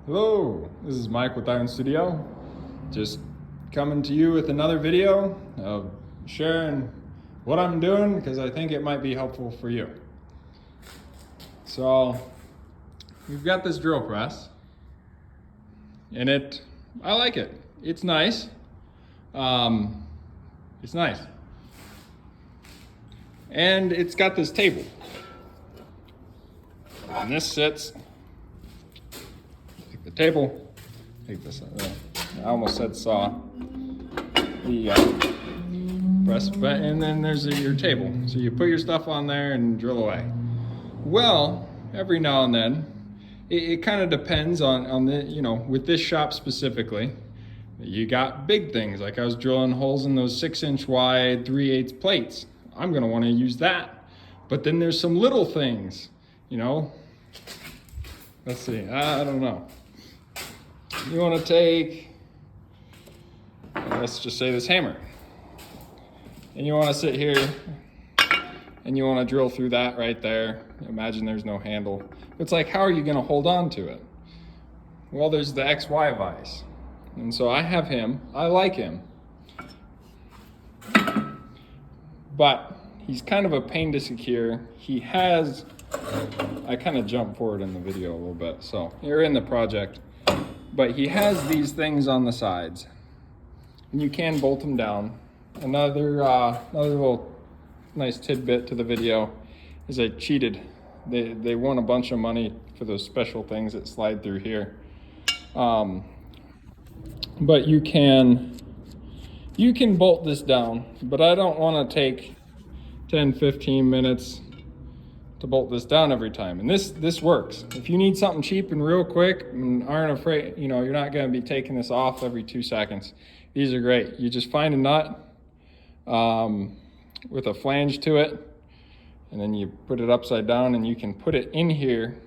Hello, this is Mike with Iron Studio. Just coming to you with another video of sharing what I'm doing because I think it might be helpful for you. So we've got this drill press and I like it. It's nice. It's nice. And it's got this table. And this sits, take the table, take this, I almost said saw, the press, and then there's your table. So you put your stuff on there and drill away. Well, every now and then, it kind of depends on the, with this shop specifically, you got big things, like I was drilling holes in those 6-inch wide 3/8 plates. I'm gonna wanna use that. But then there's some little things, let's see, I don't know. You wanna take, let's just say this hammer. And you wanna sit here and you wanna drill through that right there. Imagine there's no handle. It's like, how are you gonna hold on to it? Well, there's the XY vise. And so I have him, I like him. But he's kind of a pain to secure. He has, I kind of jumped forward in the video a little bit, so you're in the project. But he has these things on the sides. And you can bolt them down. Another little nice tidbit to the video is I cheated. They won a bunch of money for those special things that slide through here. But you can bolt this down, but I don't want to take 10-15 minutes to bolt this down every time. And this works. If you need something cheap and real quick and aren't afraid, you're not going to be taking this off every 2 seconds. These are great. You just find a nut with a flange to it, and then you put it upside down and you can put it in here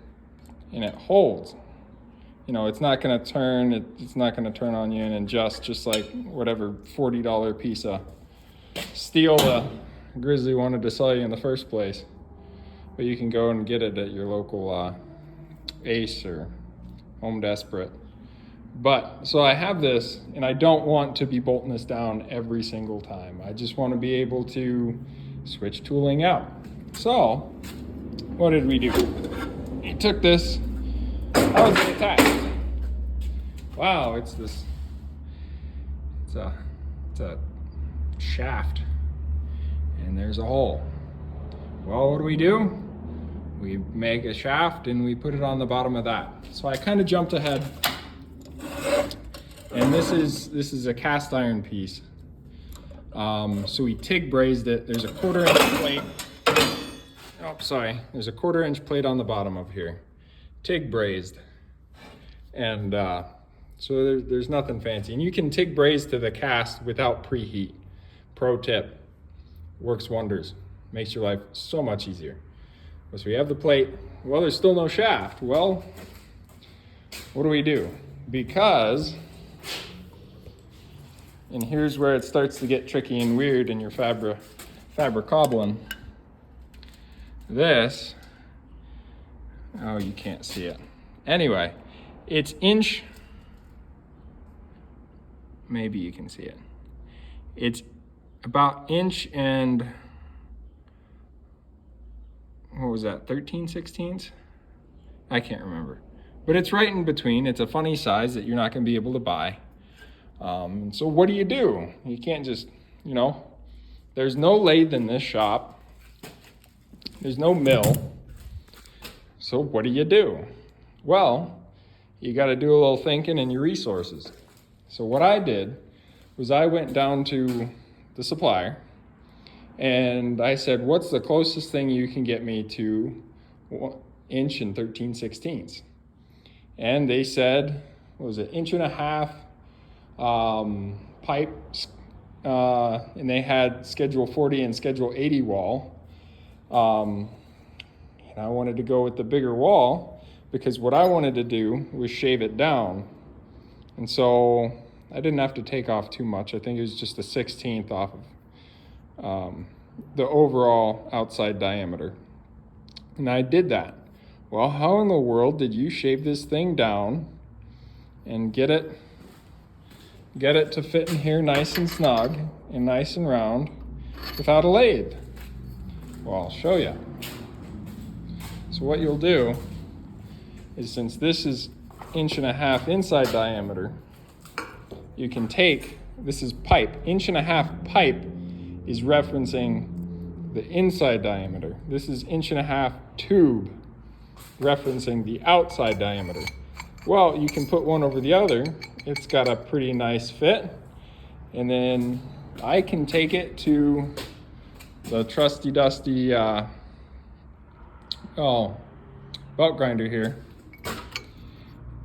and it holds. It's not going to turn, it's not going to turn on you and adjust, just like whatever $40 piece of steel the Grizzly wanted to sell you in the first place. But you can go and get it at your local Ace or Home Desperate. But, so I have this, and I don't want to be bolting this down every single time. I just want to be able to switch tooling out. So, what did we do? We took this. How is it attached? Wow, it's a shaft, and there's a hole. Well, what do? We make a shaft and we put it on the bottom of that. So I kind of jumped ahead, and this is a cast iron piece. So we TIG brazed it. There's a 1/4 inch plate. Oh, sorry. There's a 1/4 inch plate on the bottom of here. TIG brazed. And so there's nothing fancy. And you can TIG braze to the cast without preheat. Pro tip. Works wonders. Makes your life so much easier. So we have the plate. Well, there's still no shaft. Well, what do? Because, and here's where it starts to get tricky and weird in your fabric cobbling. This, oh, you can't see it. Anyway, it's inch, maybe you can see it. It's about inch and, what was that, 13/16? I can't remember. But it's right in between. It's a funny size that you're not going to be able to buy. So what do? You can't just, there's no lathe in this shop. There's no mill. So what do? Well, you got to do a little thinking in your resources. So what I did was I went down to the supplier and I said, what's the closest thing you can get me to 1 inch and 13/16? And they said, what was it, 1.5 inch pipe, and they had schedule 40 and schedule 80 wall. And I wanted to go with the bigger wall because what I wanted to do was shave it down. And so I didn't have to take off too much. I think it was just a 1/16 off of the overall outside diameter. And I did that. Well, how in the world did you shave this thing down and get it to fit in here nice and snug and nice and round without a lathe. Well, I'll show you. So what you'll do is, since this is 1.5 inch inside diameter, you can take, this is pipe, 1.5 inch pipe is referencing the inside diameter. This is 1.5 inch tube referencing the outside diameter. Well, you can put one over the other. It's got a pretty nice fit. And then I can take it to the trusty dusty belt grinder here.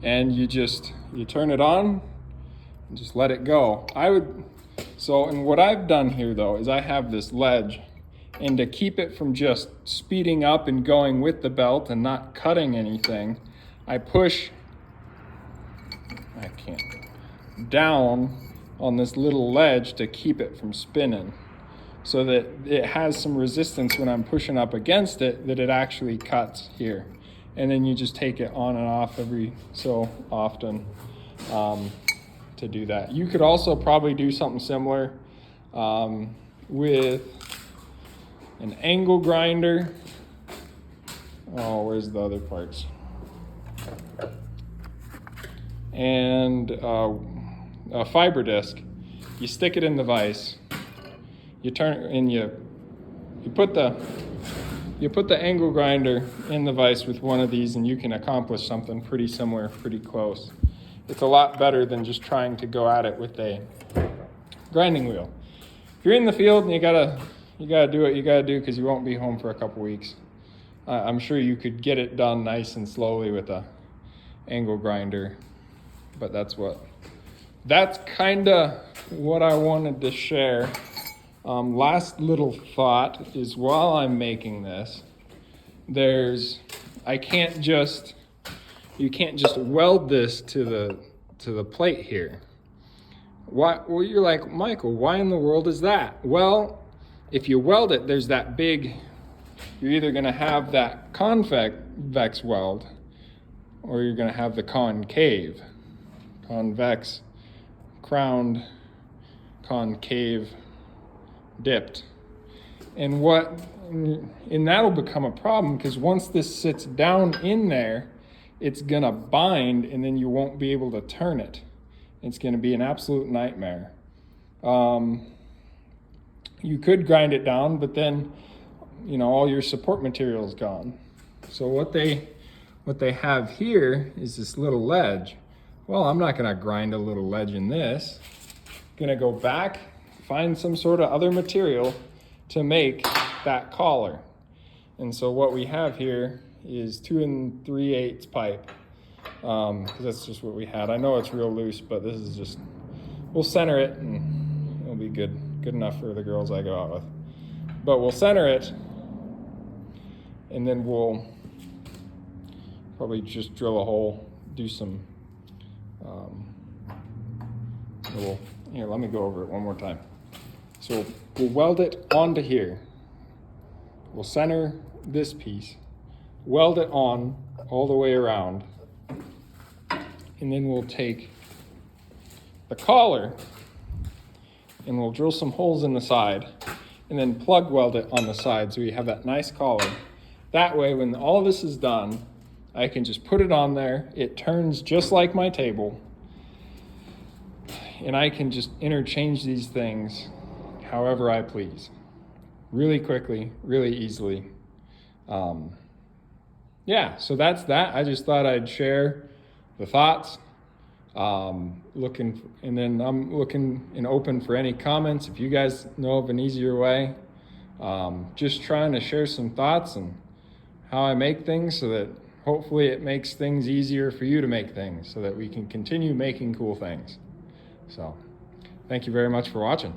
And you turn it on and just let it go. And what I've done here though is I have this ledge, and to keep it from just speeding up and going with the belt and not cutting anything, I push down on this little ledge to keep it from spinning, so that it has some resistance when I'm pushing up against it, that it actually cuts here. And then you just take it on and off every so often to do that. You could also probably do something similar with an angle grinder. Oh, where's the other parts? And a fiber disc. You stick it in the vise. You turn and you put the angle grinder in the vise with one of these, and you can accomplish something pretty similar, pretty close. It's a lot better than just trying to go at it with a grinding wheel. If you're in the field and you gotta do what you gotta do because you won't be home for a couple weeks, I'm sure you could get it done nice and slowly with a angle grinder. But that's kind of what I wanted to share. Last little thought is, while I'm making this, you can't just weld this to the plate here. Why? Well, you're like, Michael, why in the world is that? Well, if you weld it, there's that big, you're either gonna have that convex weld, or you're gonna have the convex, crowned, concave, dipped. And that'll become a problem, because once this sits down in there, it's gonna bind, and then you won't be able to turn it. It's gonna be an absolute nightmare. You could grind it down, but then, all your support material is gone. So what they have here is this little ledge. Well, I'm not gonna grind a little ledge in this. I'm gonna go back, find some sort of other material to make that collar. And so what we have here is 2 3/8 pipe, because that's just what we had. I know it's real loose, but this is just, we'll center it and it'll be good enough for the girls I go out with. But we'll center it, and then we'll probably just drill a hole, do some, let me go over it one more time. So we'll weld it onto here. We'll center this piece, weld it on all the way around, and then we'll take the collar and we'll drill some holes in the side, and then plug weld it on the side so we have that nice collar. That way, when all this is done, I can just put it on there. It turns just like my table, and I can just interchange these things however I please, really quickly, really easily. So that's that. I just thought I'd share the thoughts. I'm looking and open for any comments. If you guys know of an easier way, just trying to share some thoughts and how I make things, so that hopefully it makes things easier for you to make things, so that we can continue making cool things. So thank you very much for watching.